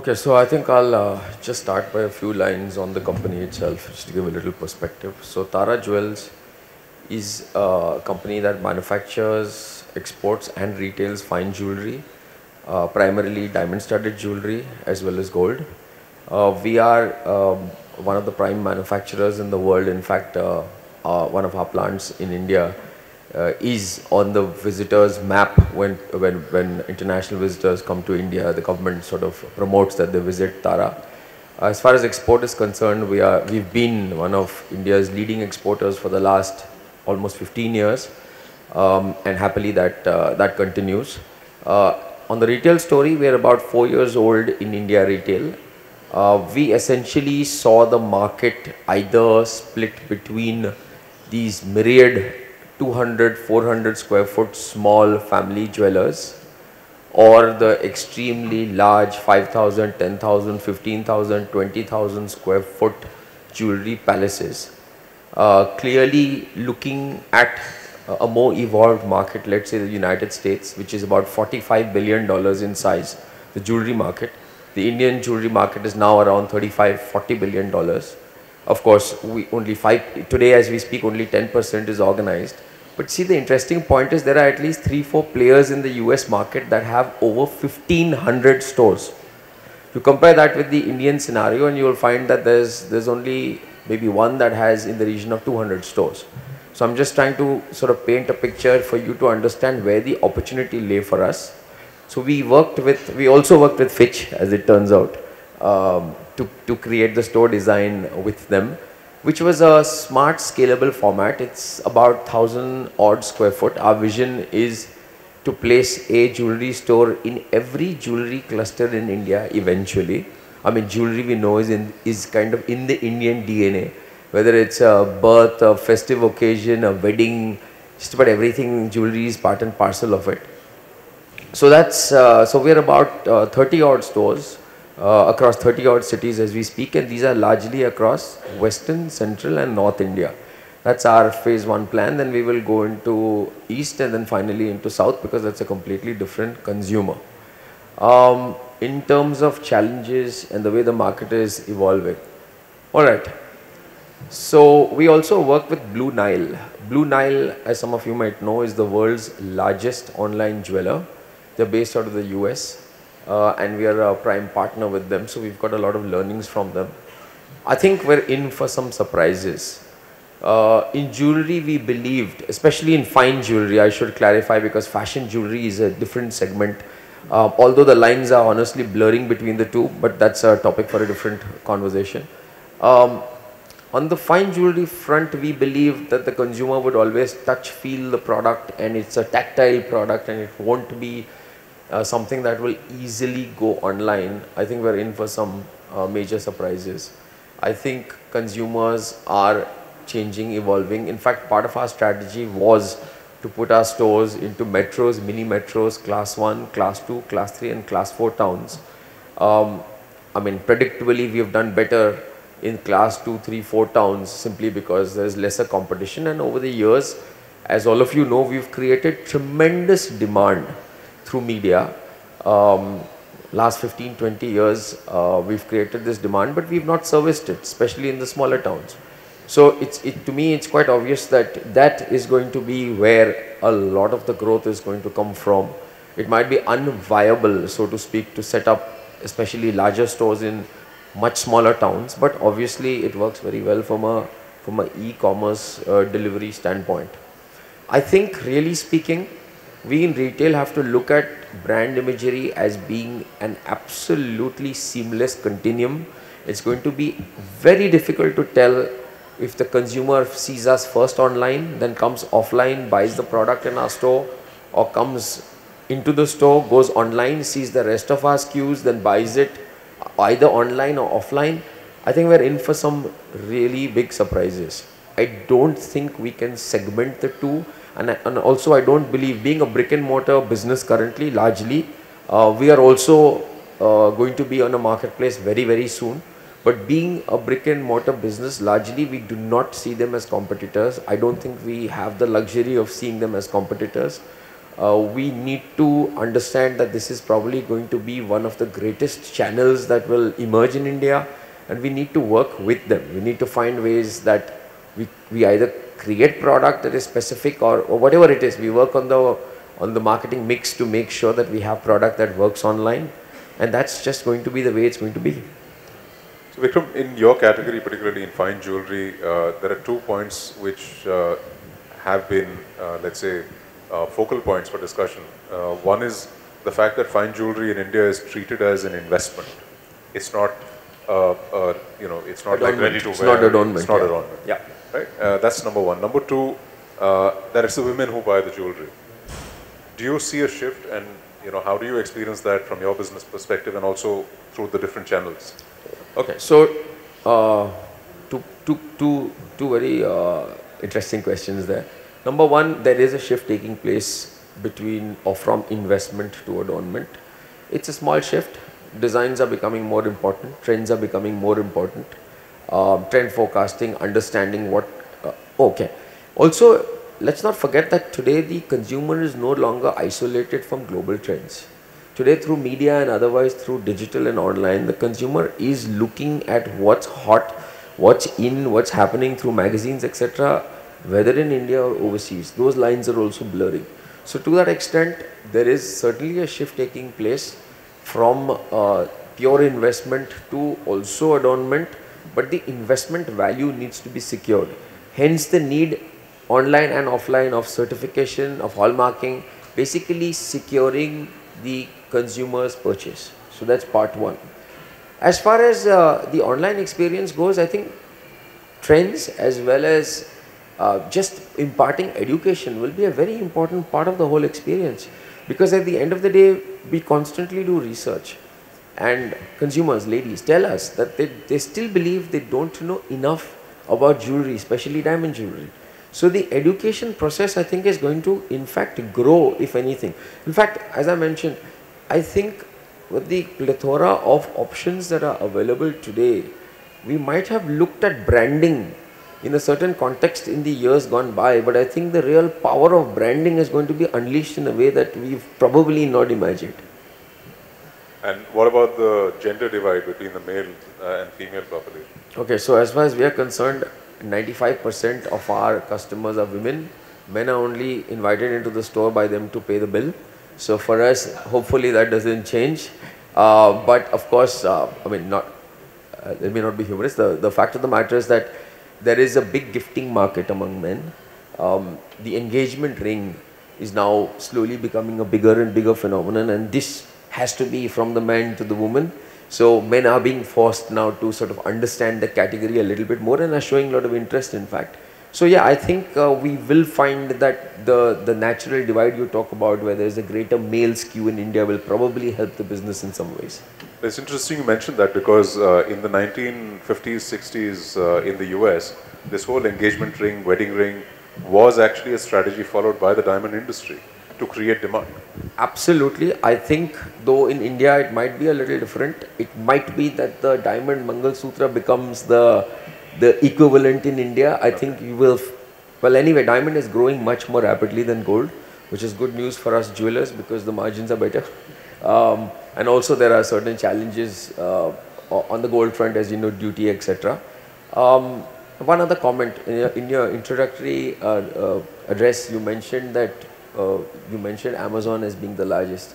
Okay, so I think I'll just start by a few lines on the company itself, just to give a little perspective. So Tara Jewels is a company that manufactures, exports and retails fine jewelry, primarily diamond-studded jewelry as well as gold. We are one of the prime manufacturers in the world. In fact, one of our plants in India is on the visitors map when international visitors come to India. The government sort of promotes that they visit Tara. As far as export is concerned, we've been one of India's leading exporters for the last almost 15 years, and happily that continues. On the retail story, we are about 4 years old in India retail. We essentially saw the market either split between these myriad 200, 400 square foot small family jewelers, or the extremely large 5,000, 10,000, 15,000, 20,000 square foot jewelry palaces. Clearly looking at a more evolved market, let's say the United States, which is about $45 billion in size, the jewelry market. The Indian jewelry market is now around $35–40 billion. Of course, today as we speak, only 10% is organized. But see, the interesting point is there are at least 3–4 players in the US market that have over 1,500 stores. You compare that with the Indian scenario and you will find that there's only maybe one that has in the region of 200 stores. So I'm just trying to sort of paint a picture for you to understand where the opportunity lay for us. So we also worked with Fitch, as it turns out, to create the store design with them, which was a smart scalable format. It's about 1,000 odd square foot. Our vision is to place a jewelry store in every jewelry cluster in India eventually. I mean, jewelry we know is kind of in the Indian DNA, whether it's a birth, a festive occasion, a wedding, just about everything, jewelry is part and parcel of it. So so we're about 30 odd stores across 30 odd cities as we speak, and these are largely across Western, Central and North India. That's our phase 1 plan. Then we will go into East and then finally into South, because that's a completely different consumer. In terms of challenges and the way the market is evolving. Alright, so we also work with Blue Nile. Blue Nile, as some of you might know, is the world's largest online jeweler. They're based out of the US, and we are a prime partner with them, so we've got a lot of learnings from them. I think we're in for some surprises. In jewelry, we believed, especially in fine jewelry, I should clarify, because fashion jewelry is a different segment, although the lines are honestly blurring between the two, but that's a topic for a different conversation. On the fine jewelry front, we believe that the consumer would always touch, feel the product, and it's a tactile product and it won't be something that will easily go online. I think we're in for some major surprises. I think consumers are changing, evolving. In fact, part of our strategy was to put our stores into metros, mini metros, class 1, class 2, class 3 and class 4 towns. I mean, predictably we have done better in class 2, 3, 4 towns simply because there's lesser competition, and over the years, as all of you know, we've created tremendous demand through media. Last 15–20 years we've created this demand, but we've not serviced it, especially in the smaller towns. So to me it's quite obvious that that is going to be where a lot of the growth is going to come from. It might be unviable, so to speak, to set up especially larger stores in much smaller towns, but obviously it works very well from a e-commerce delivery standpoint. I think, really speaking, we in retail have to look at brand imagery as being an absolutely seamless continuum. It's going to be very difficult to tell if the consumer sees us first online, then comes offline, buys the product in our store, or comes into the store, goes online, sees the rest of our SKUs, then buys it either online or offline. I think we're in for some really big surprises. I don't think we can segment the two. And also I don't believe, being a brick and mortar business currently largely, we are also going to be on a marketplace very, very soon. But being a brick and mortar business largely, we do not see them as competitors. I don't think we have the luxury of seeing them as competitors. we need to understand that this is probably going to be one of the greatest channels that will emerge in India, and we need to work with them. We need to find ways that we either create product that is specific or whatever it is. We work on the marketing mix to make sure that we have product that works online, and that's just going to be the way it's going to be. So Vikram, in your category, particularly in fine jewelry, there are 2 points which have been, let's say, focal points for discussion. One is the fact that fine jewelry in India is treated as an investment. It's not, it's not like ready to wear. It's not adornment. It's not adornment. Yeah. Right. That's number one. Number two, that it's the women who buy the jewelry. Do you see a shift, and how do you experience that from your business perspective and also through the different channels? Okay, so two very interesting questions there. Number one, there is a shift taking place between or from investment to adornment. It's a small shift. Designs are becoming more important. Trends are becoming more important. Trend forecasting, understanding what. Okay. Also, let's not forget that today the consumer is no longer isolated from global trends. Today, through media and otherwise through digital and online, the consumer is looking at what's hot, what's in, what's happening through magazines, etc., whether in India or overseas. Those lines are also blurring. So to that extent, there is certainly a shift taking place from pure investment to also adornment, but the investment value needs to be secured. Hence the need online and offline of certification, of hallmarking, basically securing the consumer's purchase. So that's part one. As far as the online experience goes, I think trends as well as just imparting education will be a very important part of the whole experience, because at the end of the day we constantly do research, and consumers, ladies, tell us that they still believe they don't know enough about jewelry, especially diamond jewelry. So the education process, I think, is going to in fact grow, if anything. In fact, as I mentioned, I think with the plethora of options that are available today, we might have looked at branding in a certain context in the years gone by, but I think the real power of branding is going to be unleashed in a way that we've probably not imagined. And what about the gender divide between the male and female population? Okay, so as far as we are concerned, 95% of our customers are women. Men are only invited into the store by them to pay the bill. So for us, hopefully that doesn't change. But of course, I mean, let me not be humorous. The fact of the matter is that there is a big gifting market among men. The engagement ring is now slowly becoming a bigger and bigger phenomenon, and this has to be from the man to the woman. So men are being forced now to sort of understand the category a little bit more and are showing a lot of interest, in fact. So yeah, I think we will find that the natural divide you talk about, where there is a greater male skew in India, will probably help the business in some ways. It's interesting you mentioned that, because in the 1950s, 60s in the US, this whole engagement ring, wedding ring was actually a strategy followed by the diamond industry to create demand. Absolutely. I think though in India it might be a little different. It might be that the diamond Mangal Sutra becomes the equivalent in India. I think you will, well anyway, diamond is growing much more rapidly than gold, which is good news for us jewelers because the margins are better. And also there are certain challenges on the gold front, as you know, duty, etc. One other comment, in your introductory address, you mentioned that you mentioned Amazon as being the largest.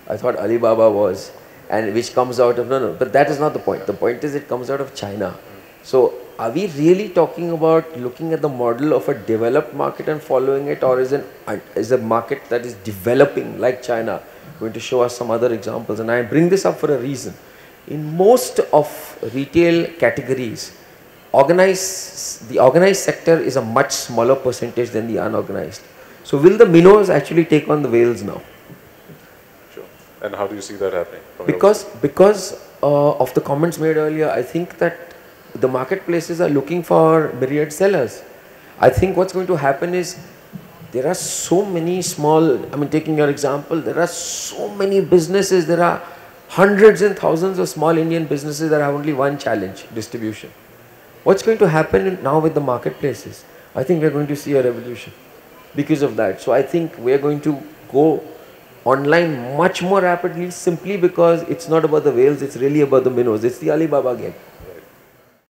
I thought Alibaba was, and which comes out of, no, but that is not the point. The point is it comes out of China. So are we really talking about looking at the model of a developed market and following it, or is a market that is developing like China going to show us some other examples? And I bring this up for a reason. In most of retail categories, the organized sector is a much smaller percentage than the unorganized. So will the minnows actually take on the whales now? Sure. And how do you see that happening? Because of the comments made earlier, I think that the marketplaces are looking for myriad sellers. I think what's going to happen is there are so many small, I mean, taking your example, there are so many businesses, there are hundreds and thousands of small Indian businesses that have only one challenge: distribution. What's going to happen now with the marketplaces? I think we're going to see a revolution because of that. So I think we're going to go online much more rapidly simply because it's not about the whales, it's really about the minnows. It's the Alibaba game.